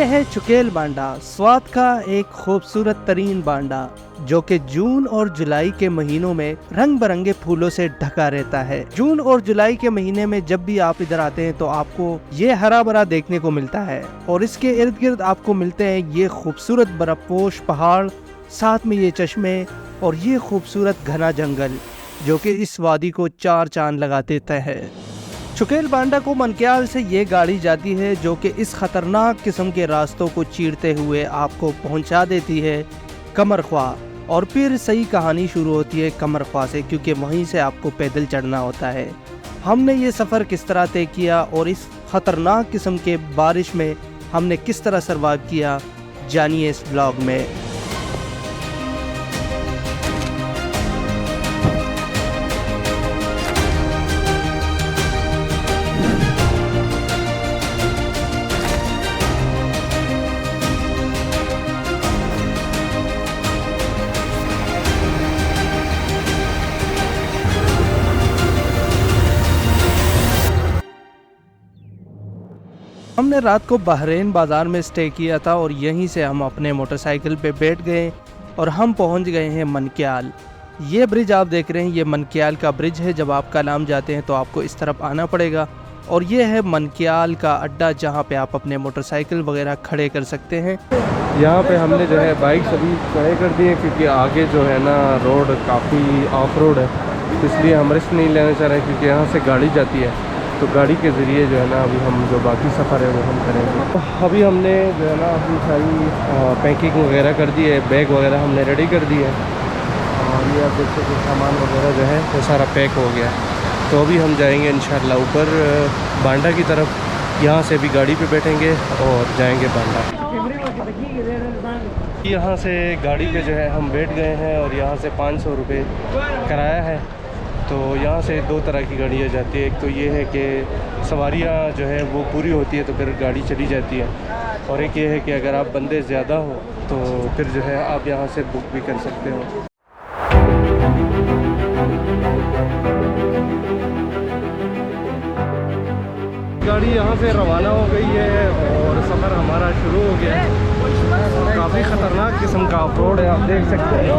ये है चुकेल बांडा, स्वाद का एक खूबसूरत तरीन बांडा जो कि जून और जुलाई के महीनों में रंग बिरंगे फूलों से ढका रहता है। जून और जुलाई के महीने में जब भी आप इधर आते हैं तो आपको ये हरा भरा देखने को मिलता है और इसके इर्द गिर्द आपको मिलते हैं ये खूबसूरत बर्फपोश पहाड़, साथ में ये चश्मे और ये खूबसूरत घना जंगल जो कि इस वादी को चार चांद लगा देता है। चुकेल बांडा को मनक्याल से ये गाड़ी जाती है जो कि इस खतरनाक किस्म के रास्तों को चीरते हुए आपको पहुंचा देती है कमरख्वा, और फिर सही कहानी शुरू होती है कमरख्वा से, क्योंकि वहीं से आपको पैदल चढ़ना होता है। हमने ये सफ़र किस तरह तय किया और इस खतरनाक किस्म के बारिश में हमने किस तरह सर्वाइव किया, जानिए इस ब्लॉग में। हमने रात को बहरीन बाज़ार में स्टे किया था और यहीं से हम अपने मोटरसाइकिल पे बैठ गए और हम पहुंच गए हैं मनक्याल। ये ब्रिज आप देख रहे हैं, ये मनक्याल का ब्रिज है। जब आप कलाम जाते हैं तो आपको इस तरफ आना पड़ेगा और ये है मनक्याल का अड्डा जहां पे आप अपने मोटरसाइकिल वगैरह खड़े कर सकते हैं। यहाँ पे हमने जो है बाइक सभी खड़े कर दिए क्योंकि आगे जो है ना रोड काफ़ी ऑफ रोड है, इसलिए हम रिस्क नहीं लेना चाह रहे क्योंकि यहाँ से गाड़ी जाती है, तो गाड़ी के ज़रिए जो है ना अभी हम जो बाकी सफ़र है वो हम करेंगे। तो अभी हमने जो है ना अपनी सारी पैकिंग वगैरह कर दी है, बैग वगैरह हमने रेडी कर दी है और ये आप देख सकते सामान वगैरह जो है वो सारा पैक हो गया है। तो अभी हम जाएंगे इंशाल्लाह ऊपर बांडा की तरफ। यहाँ से भी गाड़ी पे बैठेंगे और जाएंगे बांडा। यहाँ से गाड़ी पे जो है हम बैठ गए हैं और यहाँ से 500 रुपये किराया है। तो यहाँ से दो तरह की गाड़ियाँ जाती है, एक तो ये है कि सवारियाँ जो है वो पूरी होती है तो फिर गाड़ी चली जाती है, और एक ये है कि अगर आप बंदे ज़्यादा हो तो फिर जो है आप यहाँ से बुक भी कर सकते हो। गाड़ी यहाँ से रवाना हो गई है और सफ़र हमारा शुरू हो गया है। काफ़ी ख़तरनाक किस्म का ऑफ रोड है, आप देख सकते हैं।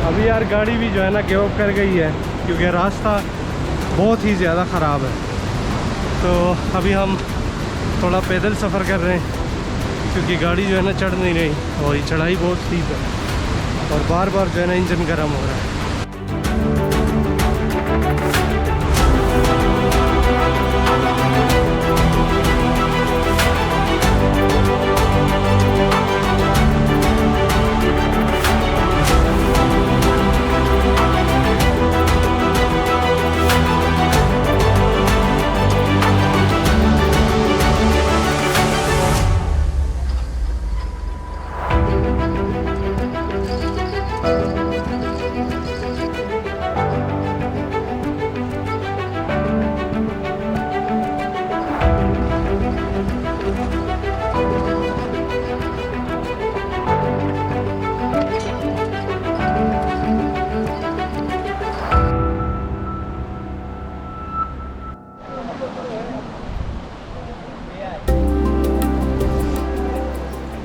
अभी यार गाड़ी भी जो है ना गिव अप कर गई है क्योंकि रास्ता बहुत ही ज़्यादा ख़राब है। तो अभी हम थोड़ा पैदल सफ़र कर रहे हैं क्योंकि गाड़ी जो है ना चढ़ नहीं रही और ये चढ़ाई बहुत स्टीप है और बार बार जो है ना इंजन गर्म हो रहा है।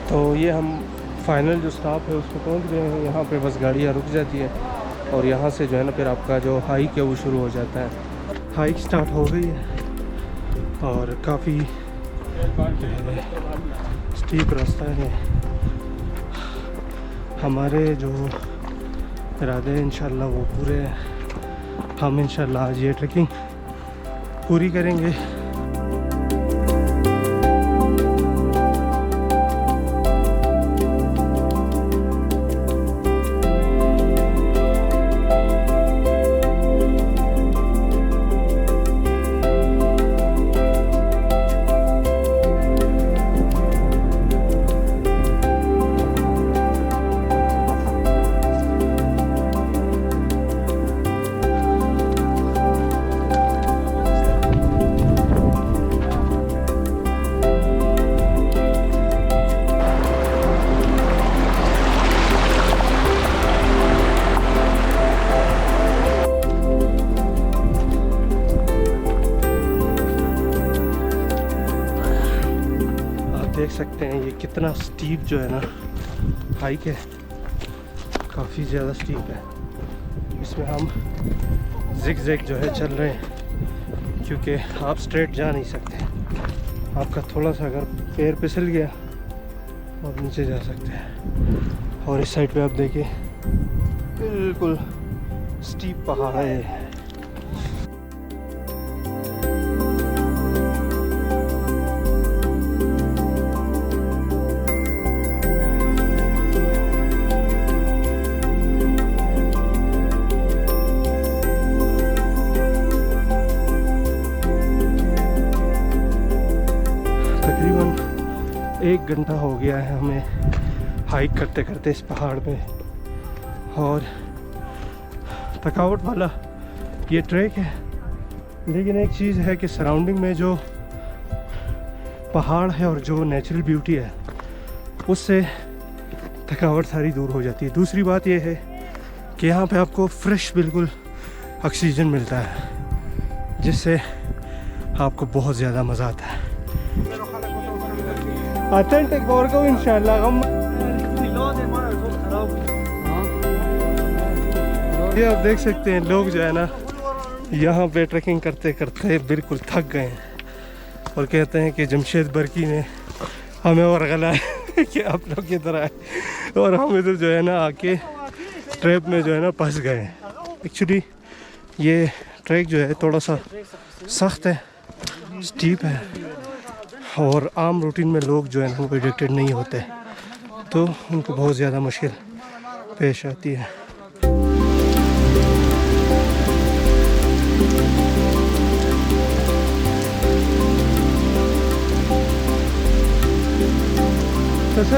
तो ये हम फाइनल जो स्टॉप है उसको पहुंच गए हैं। यहाँ पे बस गाड़ियाँ रुक जाती है और यहाँ से जो है ना फिर आपका जो हाइक है वो शुरू हो जाता है। हाइक स्टार्ट हो गई है और काफ़ी स्टीप रास्ता है। हमारे जो इरादे हैं इंशाल्लाह वो पूरे हैं। हम इंशाल्लाह आज ये ट्रैकिंग पूरी करेंगे। सकते हैं ये कितना स्टीप जो है ना हाइक है, काफ़ी ज़्यादा स्टीप है। इसमें हम जिग जो है चल रहे हैं क्योंकि आप स्ट्रेट जा नहीं सकते, आपका थोड़ा सा अगर पैर फिसल गया आप नीचे जा सकते हैं। और इस साइड पे आप देखिए बिल्कुल स्टीप पहाड़ है। तकरीबन 1 घंटा हो गया है हमें हाइक करते करते इस पहाड़ पे, और थकावट वाला ये ट्रैक है। लेकिन एक चीज़ है कि सराउंडिंग में जो पहाड़ है और जो नेचुरल ब्यूटी है उससे थकावट सारी दूर हो जाती है। दूसरी बात ये है कि यहाँ पे आपको फ्रेश बिल्कुल ऑक्सीजन मिलता है जिससे आपको बहुत ज़्यादा मज़ा आता है। ऑथेंटिक बोर्गो इंशाल्लाह हम ये आप देख सकते हैं लोग जो है ना यहाँ पे ट्रैकिंग करते करते बिल्कुल थक गए हैं और कहते हैं कि जमशेद बरकी ने हमें और गला है कि आप लोग की तरह है और हम इधर जो है ना आके ट्रैप में जो है ना फंस गए हैं। एक्चुअली ये ट्रैक जो है थोड़ा सा सख्त है, स्टीप है और आम रूटीन में लोग जो है ना वो एडिक्टेड नहीं होते तो उनको बहुत ज़्यादा मुश्किल पेश आती है। कैसे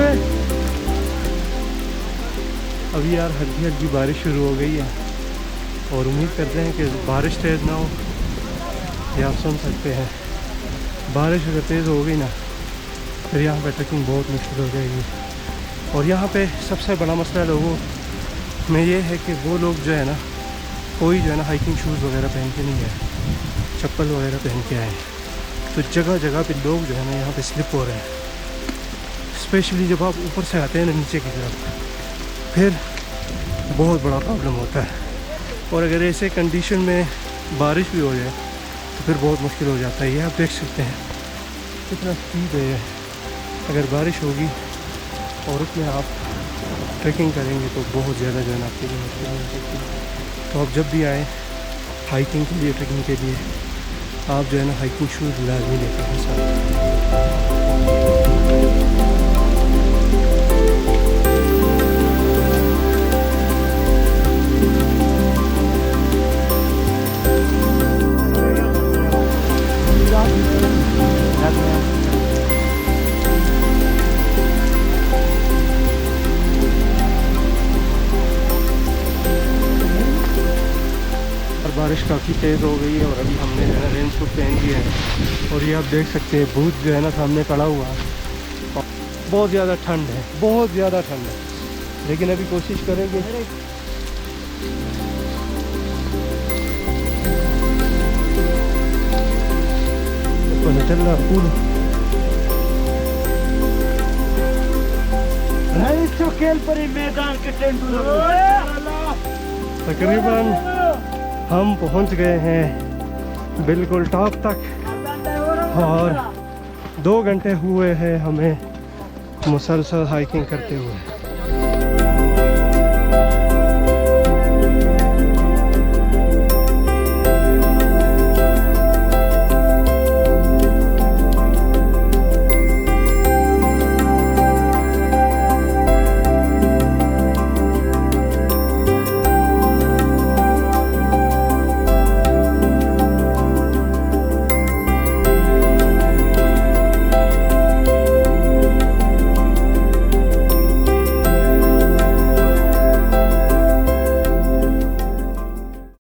अभी यार हल्की हल्की बारिश शुरू हो गई है और उम्मीद करते हैं कि बारिश तेज़ ना हो। ये आप सुन सकते हैं बारिश अगर तेज़ हो गई ना फिर यहाँ पे ट्रैकिंग बहुत मुश्किल हो जाएगी। और यहाँ पे सबसे बड़ा मसला लोगों में ये है कि वो लोग जो है ना कोई जो है ना हाइकिंग शूज़ वगैरह पहन के नहीं है, चप्पल वगैरह पहन के आए, तो जगह जगह पे लोग जो है ना यहाँ पे स्लिप हो रहे हैं। स्पेशली जब आप ऊपर से आते हैं ना नीचे की तरफ फिर बहुत बड़ा प्रॉब्लम होता है। और अगर ऐसे कंडीशन में बारिश भी हो जाए तो फिर बहुत मुश्किल हो जाता है। ये आप देख सकते हैं कितना स्पीड है। अगर बारिश होगी और उसमें आप ट्रैकिंग करेंगे तो बहुत ज़्यादा जो है ना आपके लिए मुश्किल हो सकती है। तो आप जब भी आए हाइकिंग के लिए, ट्रैकिंग के लिए, आप जो है ना हाइकिंग शूज़ लाजमी लेकर आए साथ। बारिश काफ़ी तेज़ हो गई है और अभी हमने जो है ना रेन सूट पहन लिया है और ये आप देख सकते हैं भूत जो है ना सामने खड़ा हुआ है। बहुत ज़्यादा ठंड है, बहुत ज़्यादा ठंड है, लेकिन अभी कोशिश करेंगे चल रहा पूरा मैदान के तकरीबन हम पहुंच गए हैं बिल्कुल टॉप तक और 2 घंटे हुए हैं हमें मुसलसल हाइकिंग करते हुए।